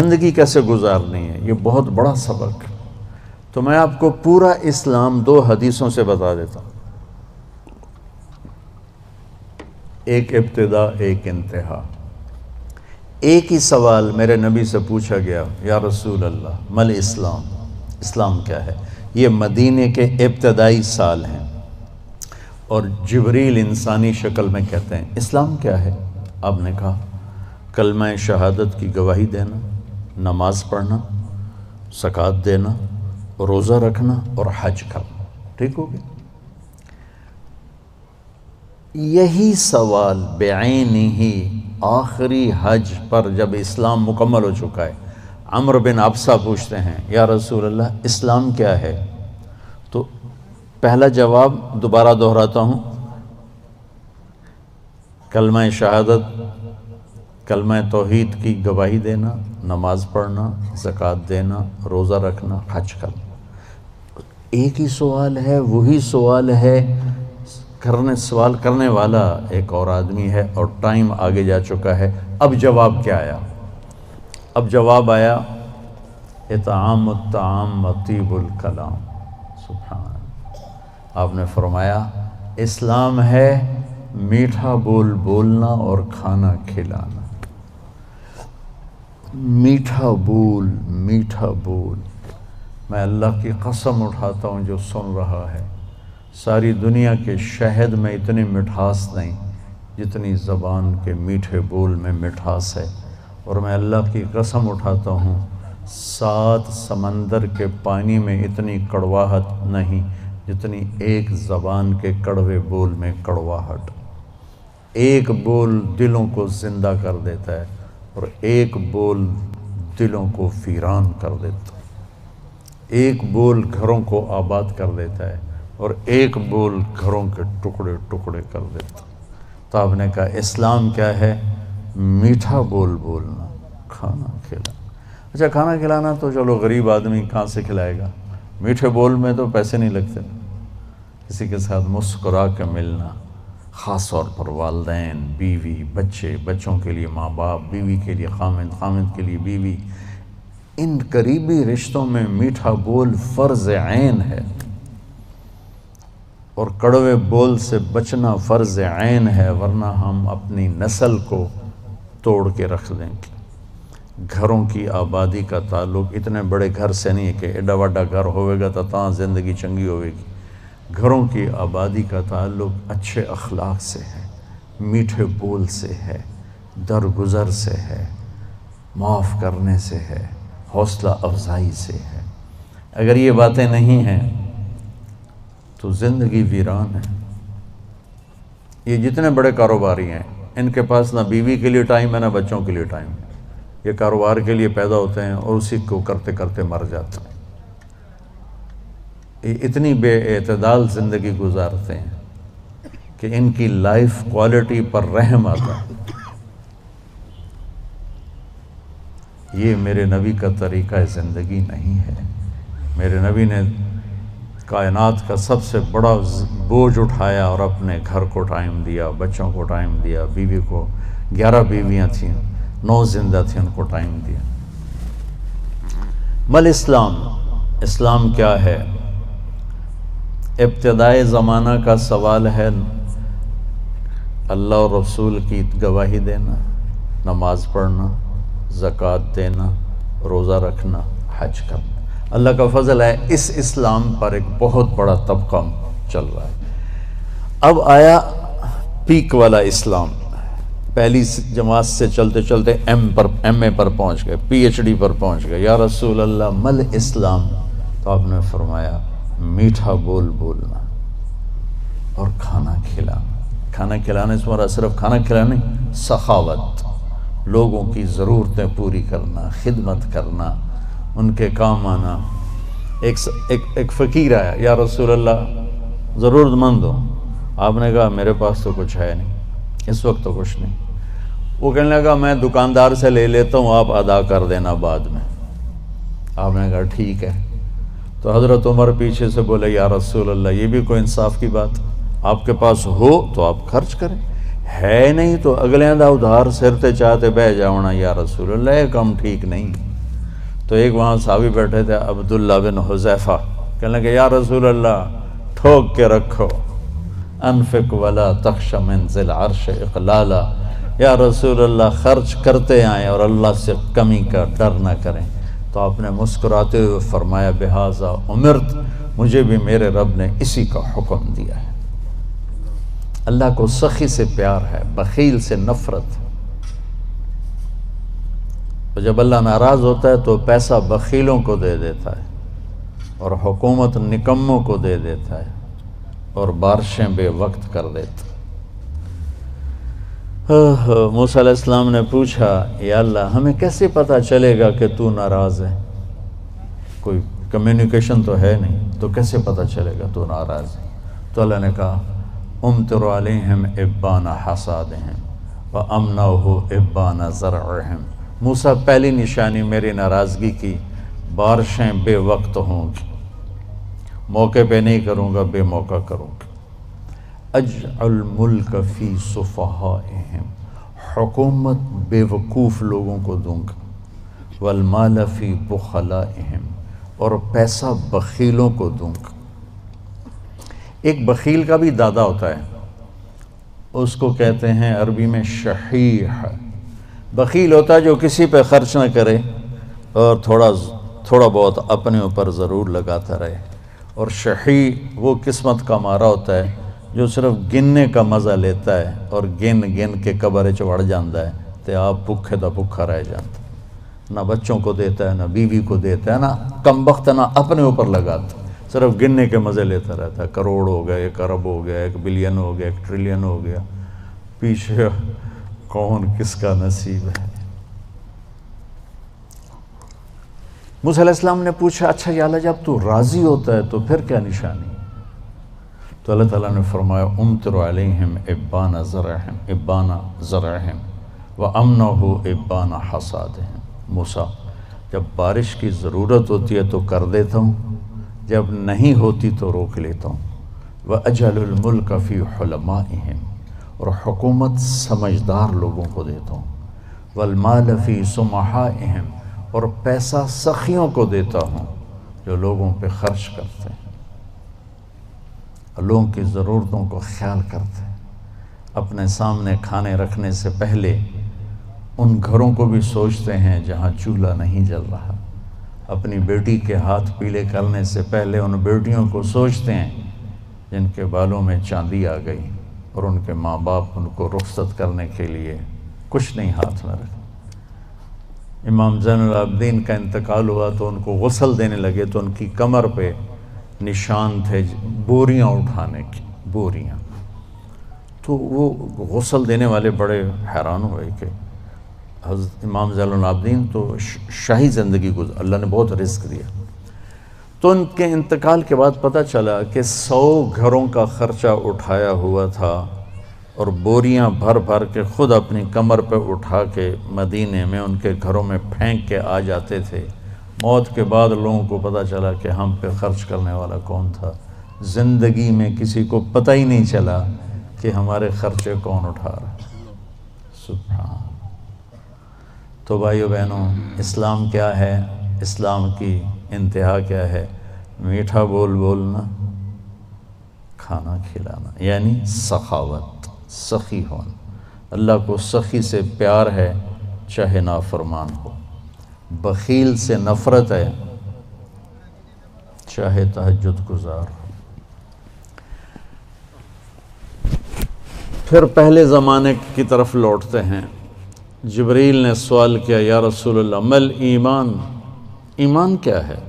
زندگی کیسے گزارنی ہے، یہ بہت بڑا سبق ہے۔ تو میں آپ کو پورا اسلام 2 حدیثوں سے بتا دیتا ہوں، ایک ابتدا ایک انتہا۔ ایک ہی سوال میرے نبی سے پوچھا گیا، یا رسول اللہ مل اسلام، اسلام کیا ہے؟ یہ مدینے کے ابتدائی سال ہیں، اور جبریل انسانی شکل میں کہتے ہیں اسلام کیا ہے؟ آپ نے کہا کلمہ شہادت کی گواہی دینا، نماز پڑھنا، زکوٰۃ دینا، روزہ رکھنا اور حج کرنا۔ ٹھیک ہو گیا؟ یہی سوال بعینہ ہی آخری حج پر جب اسلام مکمل ہو چکا ہے، عمرو بن ابسہ پوچھتے ہیں یا رسول اللہ اسلام کیا ہے؟ تو پہلا جواب دوبارہ دہراتا ہوں، کلمہ شہادت، کلمہ توحید کی گواہی دینا، نماز پڑھنا، زکوٰۃ دینا، روزہ رکھنا، حج کرنا۔ ایک ہی سوال ہے، وہی سوال ہے، سوال کرنے والا ایک اور آدمی ہے، اور ٹائم آگے جا چکا ہے۔ اب جواب کیا آیا؟ اب جواب آیا اطعام الطعام و طیب الکلام۔ سبحان اللہ۔ آپ نے فرمایا اسلام ہے میٹھا بول بولنا اور کھانا کھلانا۔ میٹھا بول، میٹھا بول۔ میں اللہ کی قسم اٹھاتا ہوں جو سن رہا ہے، ساری دنیا کے شہد میں اتنی مٹھاس نہیں جتنی زبان کے میٹھے بول میں مٹھاس ہے، اور میں اللہ کی قسم اٹھاتا ہوں 7 سمندر کے پانی میں اتنی کڑواہٹ نہیں جتنی ایک زبان کے کڑوے بول میں کڑواہٹ۔ ایک بول دلوں کو زندہ کر دیتا ہے، اور ایک بول دلوں کو ویران کر دیتا ہے۔ ایک بول گھروں کو آباد کر دیتا ہے، اور ایک بول گھروں کے ٹکڑے ٹکڑے کر دیتا ہے۔ تو آپ نے کہا اسلام کیا ہے؟ میٹھا بول بولنا، کھانا کھلانا۔ اچھا کھانا کھلانا تو چلو غریب آدمی کہاں سے کھلائے گا، میٹھے بول میں تو پیسے نہیں لگتے۔ کسی کے ساتھ مسکرا کے ملنا، خاص طور پر والدین، بیوی، بچے، بچوں کے لیے ماں باپ، بیوی کے لیے خامند، خامند کے لیے بیوی، ان قریبی رشتوں میں میٹھا بول فرض عین ہے، اور کڑوے بول سے بچنا فرض عین ہے، ورنہ ہم اپنی نسل کو توڑ کے رکھ دیں گے۔ گھروں کی آبادی کا تعلق اتنے بڑے گھر سے نہیں ہے کہ ایڈا وڈا گھر ہوئے گا تو تاں زندگی چنگی ہوئے گی۔ گھروں کی آبادی کا تعلق اچھے اخلاق سے ہے، میٹھے بول سے ہے، درگزر سے ہے، معاف کرنے سے ہے، حوصلہ افزائی سے ہے۔ اگر یہ باتیں نہیں ہیں تو زندگی ویران ہے۔ یہ جتنے بڑے کاروباری ہیں ان کے پاس نہ بیوی کے لیے ٹائم ہے نہ بچوں کے لیے ٹائم ہے۔ یہ کاروبار کے لیے پیدا ہوتے ہیں اور اسی کو کرتے کرتے مر جاتے ہیں۔ یہ اتنی بے اعتدال زندگی گزارتے ہیں کہ ان کی لائف کوالٹی پر رحم آتا ہے۔ یہ میرے نبی کا طریقہ زندگی نہیں ہے۔ میرے نبی نے کائنات کا سب سے بڑا بوجھ اٹھایا اور اپنے گھر کو ٹائم دیا، بچوں کو ٹائم دیا، بیوی کو 11 بیویاں تھیں، 9 زندہ تھیں، ان کو ٹائم دیا۔ مل اسلام، اسلام کیا ہے؟ ابتدائے زمانہ کا سوال ہے، اللہ اور رسول کی گواہی دینا، نماز پڑھنا، زکوٰۃ دینا، روزہ رکھنا، حج کرنا۔ اللہ کا فضل ہے اس اسلام پر ایک بہت بڑا طبقہ چل رہا ہے۔ اب آیا پیک والا اسلام، پہلی جماعت سے چلتے چلتے ایم اے پر پہنچ گئے، پی ایچ ڈی پر پہنچ گئے۔ یا رسول اللہ مل اسلام؟ تو آپ نے فرمایا میٹھا بول بولنا اور کھانا کھلانا۔ کھانا کھلانے سے مراد صرف کھانا کھلانا نہیں، سخاوت، لوگوں کی ضرورتیں پوری کرنا، خدمت کرنا، ان کے کام آنا۔ ایک فقیر آیا، یا رسول اللہ ضرورت مند ہو۔ آپ نے کہا میرے پاس تو کچھ ہے نہیں، اس وقت تو کچھ نہیں۔ وہ کہنے لگا میں دکاندار سے لے لیتا ہوں، آپ ادا کر دینا بعد میں۔ آپ نے کہا ٹھیک ہے۔ تو حضرت عمر پیچھے سے بولے یا رسول اللہ یہ بھی کوئی انصاف کی بات، آپ کے پاس ہو تو آپ خرچ کریں، ہے نہیں تو اگلے دا ادھار سرتے چاہتے بہ جاؤنا۔ یا رسول اللہ یہ کام ٹھیک نہیں۔ تو ایک وہاں صحابی بیٹھے تھے عبداللہ بن حذیفہ، کہنے لگے یا رسول اللہ ٹھوک کے رکھو، انفق ولا تخش من ذی العرش اقلالا، یا رسول اللہ خرچ کرتے آئیں اور اللہ سے کمی کا ڈر نہ کریں۔ تو آپ نے مسکراتے ہوئے فرمایا بہذا امرت، مجھے بھی میرے رب نے اسی کا حکم دیا ہے۔ اللہ کو سخی سے پیار ہے، بخیل سے نفرت۔ تو جب اللہ ناراض ہوتا ہے تو پیسہ بخیلوں کو دے دیتا ہے اور حکومت نکموں کو دے دیتا ہے اور بارشیں بے وقت کر دیتا ہے۔ موسیٰ علیہ السلام نے پوچھا یا اللہ ہمیں کیسے پتہ چلے گا کہ تو ناراض ہے؟ کوئی کمیونیکیشن تو ہے نہیں، تو کیسے پتہ چلے گا تو ناراض ہے؟ تو اللہ نے کہا امطر علیہم ابان حصادہم وامنعہ ابان زرعہم۔ موسیٰ پہلی نشانی میری ناراضگی کی، بارشیں بے وقت ہوں گی، موقع پہ نہیں کروں گا، بے موقع کروں گا۔ اجعل ملک فی صفحائہم، حکومت بے وقوف لوگوں کو دوں گا، والمال فی بخلائہم، اور پیسہ بخیلوں کو دوں گا۔ ایک بخیل کا بھی دادا ہوتا ہے، اس کو کہتے ہیں عربی میں شحیح۔ بخیل ہوتا ہے جو کسی پہ خرچ نہ کرے اور تھوڑا بہت اپنے اوپر ضرور لگاتا رہے، اور شحیح وہ قسمت کا مارا ہوتا ہے جو صرف گننے کا مزہ لیتا ہے اور گن گن کے قبر چڑھ جاتا ہے تو آپ بھوکے دا بھوکا رہ جاتا ہے، نہ بچوں کو دیتا ہے، نہ بیوی کو دیتا ہے، نہ کم بخت نہ اپنے اوپر لگاتا ہے، صرف گننے کے مزے لیتا رہتا ہے۔ کروڑ ہو گیا، 1 ارب ہو گیا، 1 بلین ہو گیا، 1 ٹریلین ہو گیا، پیچھے کون کس کا نصیب ہے۔ موسیٰ علیہ السلام نے پوچھا اچھا یا اللہ جب تو راضی ہوتا ہے تو پھر کیا نشانی؟ تو اللہ تعالیٰ نے فرمایا امطر علیہم ابان زرعہم وامنعہ ابان حصادہم۔ موسیٰ جب بارش کی ضرورت ہوتی ہے تو کر دیتا ہوں، جب نہیں ہوتی تو روک لیتا ہوں۔ وَأَجْعَلُ الْمُلْكَ فِي حُلَمَائِهِمْ، اور حکومت سمجھدار لوگوں کو دیتا ہوں۔ وَالْمَالَ فِي سُمَحَائِهِمْ، اور پیسہ سخیوں کو دیتا ہوں جو لوگوں پہ خرچ کرتے ہیں، لوگوں کی ضرورتوں کو خیال کرتے ہیں، اپنے سامنے کھانے رکھنے سے پہلے ان گھروں کو بھی سوچتے ہیں جہاں چولہا نہیں جل رہا، اپنی بیٹی کے ہاتھ پیلے کرنے سے پہلے ان بیٹیوں کو سوچتے ہیں جن کے بالوں میں چاندی آ گئی اور ان کے ماں باپ ان کو رخصت کرنے کے لیے کچھ نہیں ہاتھ میں رکھے۔ امام زین العابدین کا انتقال ہوا تو ان کو غسل دینے لگے تو ان کی کمر پہ نشان تھے بوریاں اٹھانے کی، بوریاں۔ تو وہ غسل دینے والے بڑے حیران ہوئے کہ حضرت امام زین العابدین تو شاہی زندگی گزار، اللہ نے بہت رزق دیا۔ تو ان کے انتقال کے بعد پتہ چلا کہ 100 گھروں کا خرچہ اٹھایا ہوا تھا اور بوریاں بھر بھر کے خود اپنی کمر پہ اٹھا کے مدینے میں ان کے گھروں میں پھینک کے آ جاتے تھے۔ موت کے بعد لوگوں کو پتہ چلا کہ ہم پہ خرچ کرنے والا کون تھا، زندگی میں کسی کو پتہ ہی نہیں چلا کہ ہمارے خرچے کون اٹھا رہا۔ سبحان۔ تو بھائیو بہنوں، اسلام کیا ہے؟ اسلام کی انتہا کیا ہے؟ میٹھا بول بولنا، کھانا کھلانا، یعنی سخاوت، سخی ہونا۔ اللہ کو سخی سے پیار ہے چاہے نافرمان ہو، بخیل سے نفرت ہے چاہے تہجد گزار ہو۔ پھر پہلے زمانے کی طرف لوٹتے ہیں۔ جبریل نے سوال کیا یا رسول اللہ مل ایمان، ایمان کیا ہے؟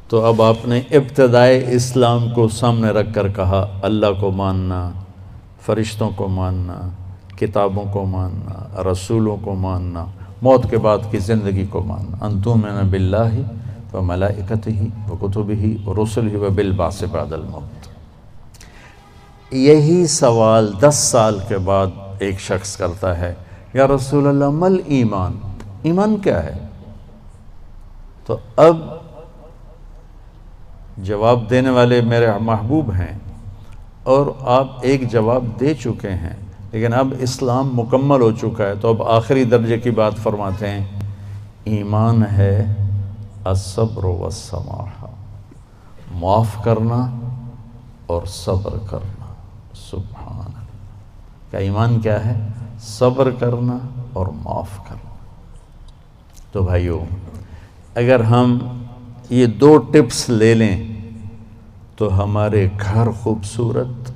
تو اب آپ نے ابتدائے اسلام کو سامنے رکھ کر کہا اللہ کو ماننا، فرشتوں کو ماننا، کتابوں کو ماننا، رسولوں کو ماننا، موت کے بعد کی زندگی کو ماننا۔ ان تؤمن باللہ وملائکتہ وکتبہ ورسلہ وبالبعث بعد الموت۔ یہی سوال 10 سال کے بعد ایک شخص کرتا ہے یا رسول اللہ مل ایمان، ایمان کیا ہے؟ تو اب جواب دینے والے میرے محبوب ہیں اور آپ ایک جواب دے چکے ہیں، لیکن اب اسلام مکمل ہو چکا ہے، تو اب آخری درجے کی بات فرماتے ہیں ایمان ہے الصبر والسماح، معاف کرنا اور صبر کرنا۔ سبحان اللہ، کیا ایمان کیا ہے؟ صبر کرنا اور معاف کرنا۔ تو بھائیو، اگر ہم یہ 2 ٹپس لے لیں تو ہمارے گھر خوبصورت،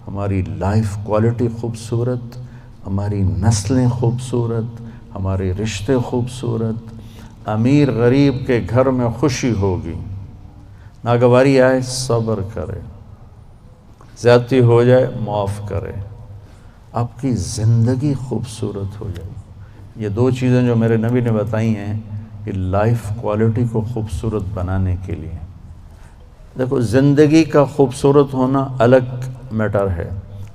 ہماری لائف کوالٹی خوبصورت، ہماری نسلیں خوبصورت، ہمارے رشتے خوبصورت، امیر غریب کے گھر میں خوشی ہوگی، ناگواری آئے صبر کرے، زیادتی ہو جائے معاف کرے، آپ کی زندگی خوبصورت ہو جائے۔ یہ 2 چیزیں جو میرے نبی نے بتائی ہیں کہ لائف کوالٹی کو خوبصورت بنانے کے لیے۔ دیکھو، زندگی کا خوبصورت ہونا الگ میٹر ہے،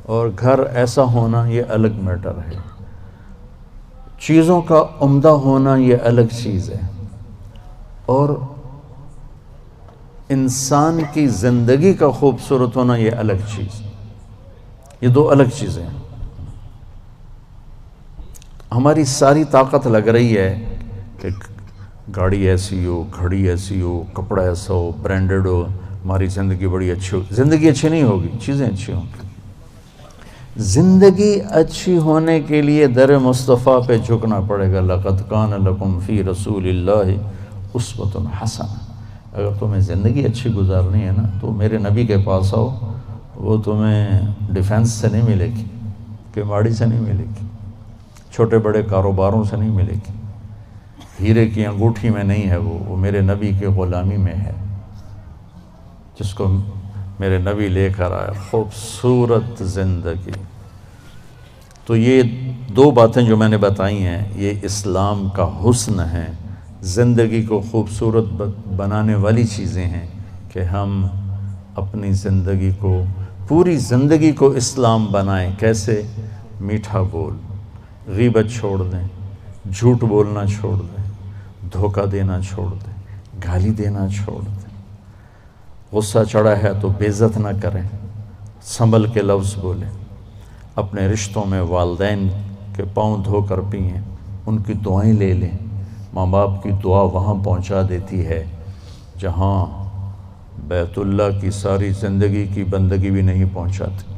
اور گھر ایسا ہونا یہ الگ میٹر ہے۔ چیزوں کا عمدہ ہونا یہ الگ چیز ہے، اور انسان کی زندگی کا خوبصورت ہونا یہ الگ چیز ہے۔ یہ 2 الگ چیزیں ہیں۔ ہماری ساری طاقت لگ رہی ہے کہ گاڑی ایسی ہو، گھڑی ایسی ہو، کپڑا ایسا ہو، برانڈڈ ہو، ہماری زندگی بڑی اچھی ہو۔ زندگی اچھی نہیں ہوگی، چیزیں اچھی ہوں گی۔ زندگی اچھی ہونے کے لیے در مصطفیٰ پہ جھکنا پڑے گا۔ لَقَدْ كَانَ لَكُمْ فِي رَسُولِ اللَّهِ أُسْوَةٌ حَسَنَةٌ۔ اگر تمہیں زندگی اچھی گزارنی ہے نا تو میرے نبی کے پاس آؤ، وہ تمہیں ڈیفنس سے نہیں ملے گی، کیماڑی سے نہیں ملے گی، چھوٹے بڑے کاروباروں سے نہیں ملے گی، ہیرے کی انگوٹھی میں نہیں ہے، وہ میرے نبی کے غلامی میں ہے، جس کو میرے نبی لے کر آیا، خوبصورت زندگی۔ تو یہ 2 باتیں جو میں نے بتائی ہیں یہ اسلام کا حسن ہے، زندگی کو خوبصورت بنانے والی چیزیں ہیں کہ ہم اپنی زندگی کو، پوری زندگی کو اسلام بنائیں۔ کیسے؟ میٹھا بول، غیبت چھوڑ دیں، جھوٹ بولنا چھوڑ دیں، دھوکہ دینا چھوڑ دیں، گالی دینا چھوڑ دیں، غصہ چڑھا ہے تو بے عزت نہ کریں، سنبھل کے لفظ بولیں، اپنے رشتوں میں والدین کے پاؤں دھو کر پئیں، ان کی دعائیں لے لیں۔ ماں باپ کی دعا وہاں پہنچا دیتی ہے جہاں بیت اللہ کی ساری زندگی کی بندگی بھی نہیں پہنچاتی۔